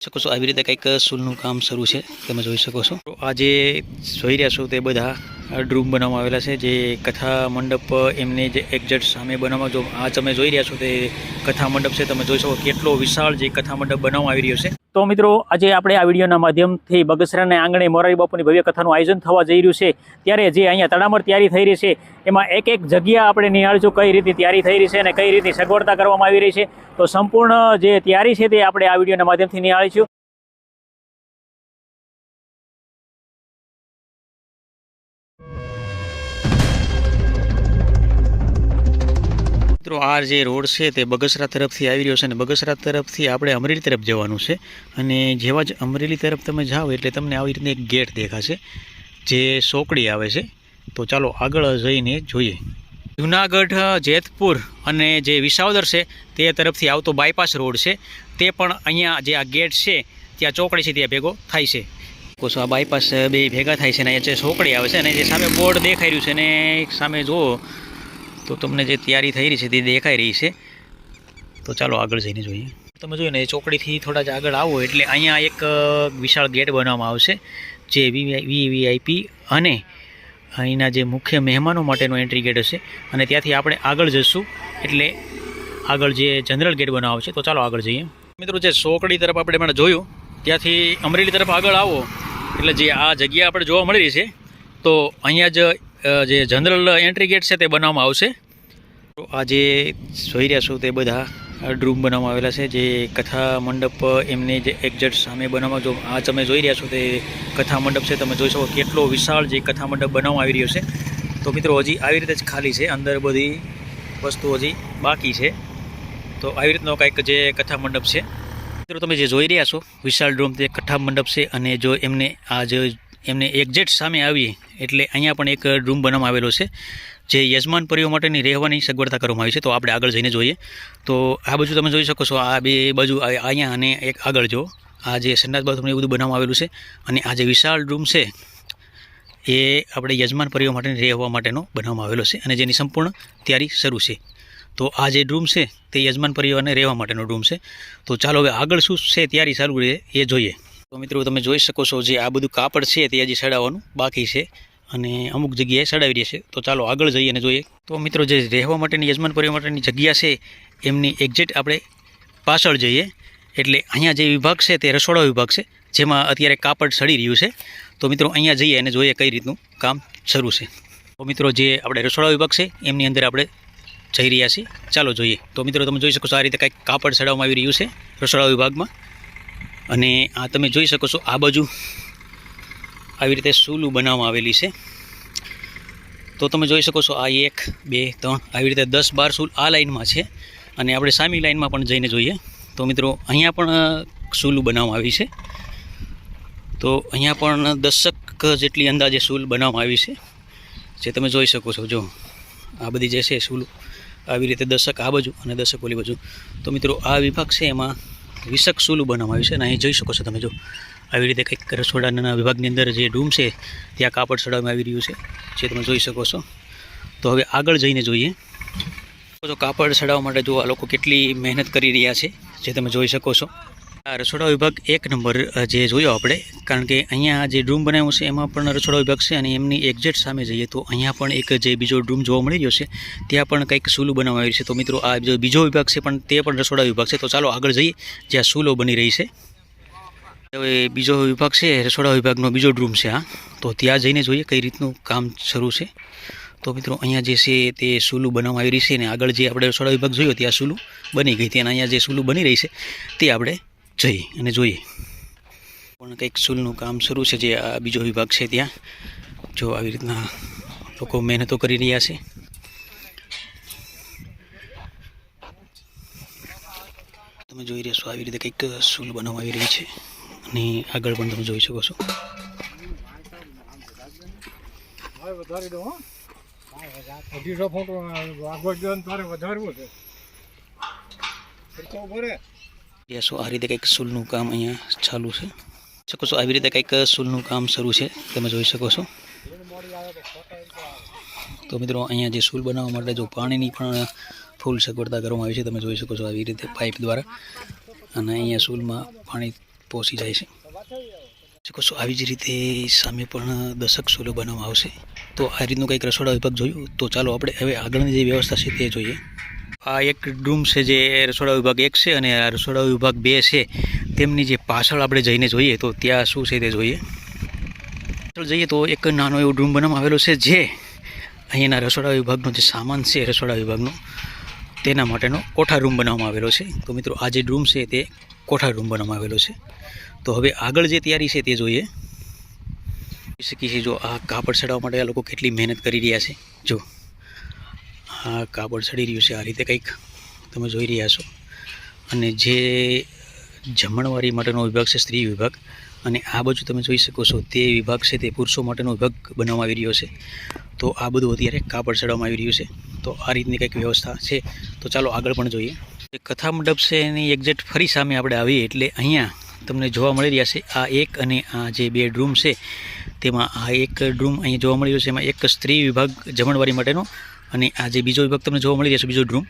શકો છો આવી રીતે કંઈક સૂલનું કામ શરૂ છે તમે જોઈ શકો છો. તો આ જે જોઈ રહ્યા છો તે બધા ડ્રૂમ બનાવવામાં આવેલા છે જે કથા મંડપ એમને જે એક્ઝેક્ટ સામે બનાવવા જો આ તમે જોઈ રહ્યા છો તે કથા મંડપ છે. તમે જોઈ શકો કેટલો વિશાળ જે કથા મંડપ બનાવવામાં આવી રહ્યો છે. તો મિત્રો આજે આપણે આ વિડીયોના માધ્યમથી બગસરાના આંગણે મોરારી બાપુની ભવ્ય કથાનું આયોજન થવા જઈ રહ્યું છે ત્યારે જે અહીંયા તડામર તૈયારી થઈ રહી છે એમાં એક એક જગ્યા આપણે નિહાળીશું કઈ રીતે તૈયારી થઈ રહી છે અને કઈ રીતની સગવડતા કરવામાં આવી રહી છે. તો સંપૂર્ણ જે તૈયારી છે તે આપણે આ વિડીયોના માધ્યમથી નિહાળીશું. મિત્રો આ જે રોડ છે તે બગસરા તરફથી આવી રહ્યો છે અને બગસરા તરફથી આપણે અમરેલી તરફ જવાનું છે અને જેવા જ અમરેલી તરફ તમે જાઓ એટલે તમને આવી રીતે એક ગેટ દેખાશે જે સોકડી આવે છે. તો ચાલો આગળ જઈને જોઈએ. જૂનાગઢ જેતપુર અને જે વિસાવદર છે તે તરફથી આવતો બાયપાસ રોડ છે તે પણ અહીંયા જે આ ગેટ છે ત્યાં ચોકડી છે ત્યાં ભેગો થાય છે. કોસો આ બાયપાસ બે ભેગા થાય છે અને અહીંયા જે સોકડી આવે છે અને જે સામે બોર્ડ દેખાઈ રહ્યું છે અને સામે જુઓ તો તમને જે તૈયારી થઈ રહી છે તે દેખાઈ રહી છે. તો ચાલો આગળ જઈને જોઈએ. તમે જોયું ને ચોકડીથી થોડા જ આગળ આવો એટલે અહીંયા એક વિશાળ ગેટ બનાવવામાં આવશે જે વીવીઆઈપી અને અહીંના જે મુખ્ય મહેમાનો માટેનો એન્ટ્રી ગેટ હશે અને ત્યાંથી આપણે આગળ જઈશું એટલે આગળ જે જનરલ ગેટ બનાવવાનો છે. તો ચાલો આગળ જઈએ. મિત્રો જે સોકડી તરફ આપણે જોયું ત્યાંથી અમરેલી તરફ આગળ આવો એટલે જે આ જગ્યા આપણે જોવા મળી રહી છે તો અહીંયા જ જે જનરલ એન્ટ્રી ગેટ છે તે બનાવવામાં આવશે. તો આ જે જોઈ રહ્યા છો તે બધા ડ્રૂમ બનાવવામાં આવેલા છે જે કથા મંડપ એમને જે એક્ઝેક્ટ સામે બનાવવા જો આ તમે જોઈ રહ્યા છો તે કથા મંડપ છે. તમે જોઈ શકો કેટલો વિશાળ જે કથા મંડપ બનાવવામાં આવી રહ્યો છે. તો મિત્રો હજી આવી રીતે જ ખાલી છે, અંદર બધી વસ્તુ હજી બાકી છે. તો આવી રીતનો કંઈક જે કથા મંડપ છે. મિત્રો તમે જે જોઈ રહ્યા છો વિશાળ ડ્રૂમ તે કથા મંડપ છે અને જો એમને એક્ઝેક્ટ સામે આવીએ એટલે અહીંયા પણ એક રૂમ બનાવવામાં આવેલો છે જે યજમાન પરિવાર માટેની રહેવાની સગવડતા કરવામાં આવી છે. તો આપણે આગળ જઈને જોઈએ. તો આ બાજુ તમે જોઈ શકો છો આ બે બાજુ અહીંયા અને એક આગળ જો આ જે સંડાસ બાથરૂમ એ બધું બનાવવામાં આવેલું છે અને આ જે વિશાળ રૂમ છે એ આપણે યજમાન પરિવાર માટેની રહેવા માટેનો બનાવવામાં આવેલો છે અને જેની સંપૂર્ણ તૈયારી શરૂ છે. તો આ જે રૂમ છે તે યજમાન પરિવારને રહેવા માટેનો રૂમ છે. તો ચાલો હવે આગળ શું છે તૈયારી ચાલુ રહે એ જોઈએ. તો મિત્રો તમે જોઈ શકો છો જે આ બધું કાપડ છે તે હજી સડાવવાનું બાકી છે અને અમુક જગ્યાએ સડાવી રહ્યા છે. તો ચાલો આગળ જઈએ અને જોઈએ. તો મિત્રો જે રહેવા માટેની યજમાન પરિવાર માટેની જગ્યા છે એમની એક્ઝેક્ટ આપણે પાછળ જઈએ એટલે અહીંયા જે વિભાગ છે તે રસોડા વિભાગ છે જેમાં અત્યારે કાપડ સડી રહ્યું છે. તો મિત્રો અહીંયા જઈએ અને જોઈએ કઈ રીતનું કામ શરૂ છે. તો મિત્રો જે આપણે રસોડા વિભાગ છે એમની અંદર આપણે જઈ રહ્યા છીએ. ચાલો જોઈએ. તો મિત્રો તમે જોઈ શકો છો આ રીતે કંઈક કાપડ સડાવવામાં આવી રહ્યું છે રસોડા વિભાગમાં અને આ તમે જોઈ શકો છો આ બાજુ આવી રીતે સૂલું બનાવવામાં આવેલી છે. તો તમે જોઈ શકો છો આ 1 2 3 આવી રીતે 10-12 સૂલ આ લાઇનમાં છે અને આપણે સામી લાઇનમાં પણ જઈને જોઈએ. તો મિત્રો અહીંયા પણ સૂલું બનાવવામાં આવી છે. તો અહીંયા પણ 10 જેટલી અંદાજે સૂલ બનાવવામાં આવી છે જે તમે જોઈ શકો છો. જો આ બધી જે છે સૂલું આવી રીતે 10 આ બાજુ અને 10 ઓલી બાજુ. તો મિત્રો આ વિભાગ છે એમાં 20 સૂલું બનાવવામાં આવ્યું છે અને અહીં જોઈ શકો છો તમે જો આવી રીતે કંઈક રસોડાના વિભાગની અંદર જે રૂમ છે ત્યાં કાપડ ચડાવવામાં આવી રહ્યું છે જે તમે જોઈ શકો છો. તો હવે આગળ જઈને જોઈએ. તો કાપડ ચડાવવા માટે જો આ લોકો કેટલી મહેનત કરી રહ્યા છે જે તમે જોઈ શકો છો. આ રસોડા વિભાગ 1 નંબર જે જોયો આપણે કારણ કે અહીંયા જે રૂમ બનાવ્યો છે એમાં પણ રસોડા વિભાગ છે અને એમની એક્ઝેક્ટ સામે જઈએ તો અહીંયા પણ એક જે બીજો રૂમ જોવા મળી રહ્યો છે ત્યાં પણ કંઈક સૂલું બનાવવામાં આવ્યું છે. તો મિત્રો આ બીજો વિભાગ છે પણ તે પણ રસોડા વિભાગ છે. તો ચાલો આગળ જઈએ જ્યાં સૂલો બની રહી છે. હવે બીજો વિભાગ છે રસોડા વિભાગનો બીજો રૂમ છે આ. તો ત્યાં જઈને જોઈએ કઈ રીતનું કામ શરૂ છે. તો મિત્રો અહીંયા જે છે તે સૂલું બનાવવામાં આવી રહી છે અને આગળ જે આપણે રસોડા વિભાગ જોયો ત્યાં સૂલું બની ગઈ હતી અને અહીંયા જે સૂલું બની રહી છે તે આપણે જઈએ અને જોઈએ. પણ કંઈક સૂલનું કામ શરૂ છે જે આ બીજો વિભાગ છે ત્યાં જો આવી રીતના લોકો મહેનતો કરી રહ્યા છે. તમે જોઈ રહ્યા છો આવી રીતે કંઈક સૂલ બનાવવામાં આવી રહી છે અને આગળ પણ તમે જોઈ શકો છો. આ રીતે કંઈક સૂલનું કામ અહીંયા ચાલુ છે. શકો છો આવી રીતે કંઈક સૂલનું કામ શરૂ છે તમે જોઈ શકો છો. તો મિત્રો અહીંયા જે સૂલ બનાવવા માટે જો પાણીની પણ ફૂલ સગવડતા કરવામાં આવી છે તમે જોઈ શકો છો આવી રીતે પાઇપ દ્વારા અને અહીંયા સૂલમાં પાણી પહોંચી જાય છે। કશો આવી જ રીતે સામે પણ દશક સોલો બનાવવામાં આવશે। તો આ રીતનું કંઈક રસોડા વિભાગ જોયું। તો ચાલો આપણે હવે આગળની જે વ્યવસ્થા છે તે જોઈએ। આ એક રૂમ છે જે રસોડા વિભાગ 1 છે અને આ રસોડા વિભાગ 2 છે તેમની જે પાછળ આપણે જઈને જોઈએ તો ત્યાં શું છે તે જોઈએ। પાછળ જઈએ તો એક નાનો એવો રૂમ બનાવવામાં આવેલો છે જે અહીંયાના રસોડા વિભાગનો જે સામાન છે રસોડા વિભાગનો તેના માટેનો કોઠા રૂમ બનાવવામાં આવેલો છે। તો મિત્રો આ જે રૂમ છે તે કોઠા રૂમ બનાવવામાં આવેલો છે। તો હવે આગળ જે તૈયારી છે તે જોઈએ। જોઈ શકીએ છીએ જો આ કાપડ ચડાવવા માટે આ લોકો કેટલી મહેનત કરી રહ્યા છે। જો આ કાપડ ચડી રહ્યું છે આ રીતે કંઈક તમે જોઈ રહ્યા છો। અને જે જમણવારી માટેનો વિભાગ છે સ્ત્રી વિભાગ અને આ બાજુ તમે જોઈ શકો છો તે વિભાગ છે તે પુરુષો માટેનો વિભાગ બનાવવામાં આવી રહ્યો છે। તો આ બધું અત્યારે કાપડ ચડાવવામાં આવી રહ્યું છે। તો આ રીતની કંઈક વ્યવસ્થા છે। તો ચાલો આગળ પણ જોઈએ। જે કથા મંડપ છે એની એક્ઝેક્ટ ફરી સામે આપણે આવીએ એટલે અહીંયા તમને જોવા મળી રહ્યા છે આ એક અને આ જે 2 રૂમ છે તેમાં આ એક રૂમ અહીં જોવા મળી રહ્યો છે એમાં એક સ્ત્રી વિભાગ જમણવારી માટેનો અને આ જે બીજો વિભાગ તમને જોવા મળી રહ્યો છે બીજો રૂમ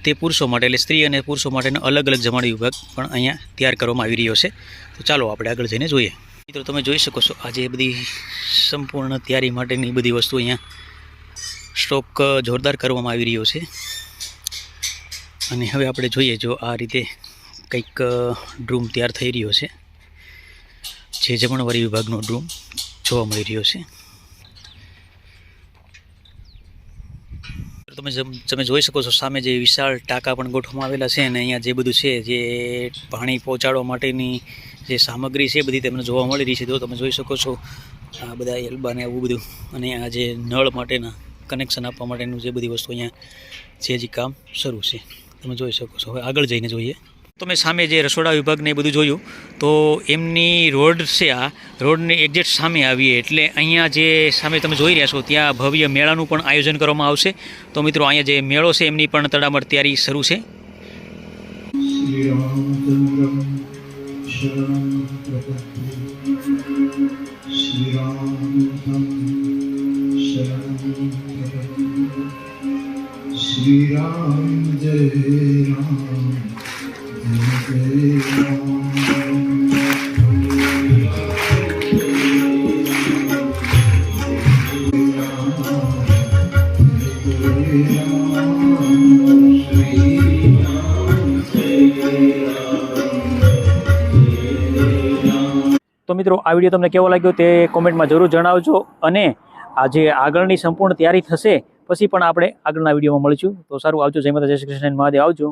તે પુરુષો માટે એટલે સ્ત્રી અને પુરુષો માટેનો અલગ અલગ જમણી વિભાગ પણ અહીંયા તૈયાર કરવામાં આવી રહ્યો છે। તો ચાલો આપણે આગળ જઈને જોઈએ। મિત્રો તમે જોઈ શકો છો આજે બધી સંપૂર્ણ તૈયારી માટેની બધી વસ્તુ અહીંયા સ્ટોક જોરદાર કરવામાં આવી રહ્યો છે। અને હવે આપણે જોઈએ જો આ રીતે કંઈક રૂમ તૈયાર થઈ રહ્યો છે જે જમણવારી વિભાગનો રૂમ જોવા મળી રહ્યો છે। તમે જોઈ શકો છો સામે જે વિશાળ ટાંકા પણ ગોઠવવામાં આવેલા છે અને અહીંયા જે બધું છે જે પાણી પહોંચાડવા માટેની જે સામગ્રી છે બધી તમને જોવા મળી રહી છે। તો તમે જોઈ શકો છો આ બધા એલ્બા ને એવું બધું અને આ જે નળ માટેના કનેક્શન આપવા માટેનું જે બધી વસ્તુ અહીંયા જે હજી કામ શરૂ છે તમે જોઈ શકો છો। હવે આગળ જઈને જોઈએ। તમે સામે જે રસોડા વિભાગને એ બધું જોયું તો એમની રોડ છે આ રોડની એક્ઝેક્ટ સામે આવીએ એટલે અહીંયા જે સામે તમે જોઈ રહ્યા છો ત્યાં ભવ્ય મેળાનું પણ આયોજન કરવામાં આવશે। તો મિત્રો અહીંયા જે મેળો છે એમની પણ તડામાર તૈયારી શરૂ છે। श्री राम जय राम जय राम। તો મિત્રો આ વિડીયો તમને કેવો લાગ્યો તે કોમેન્ટમાં જરૂર જણાવજો અને આજે આગળની સંપૂર્ણ તૈયારી થશે પછી પણ આપણે આગળના વિડીયોમાં મળીશું। તો સારું આવજો। જય માતા જય શ્રી કૃષ્ણ મહાદેવ આવજો।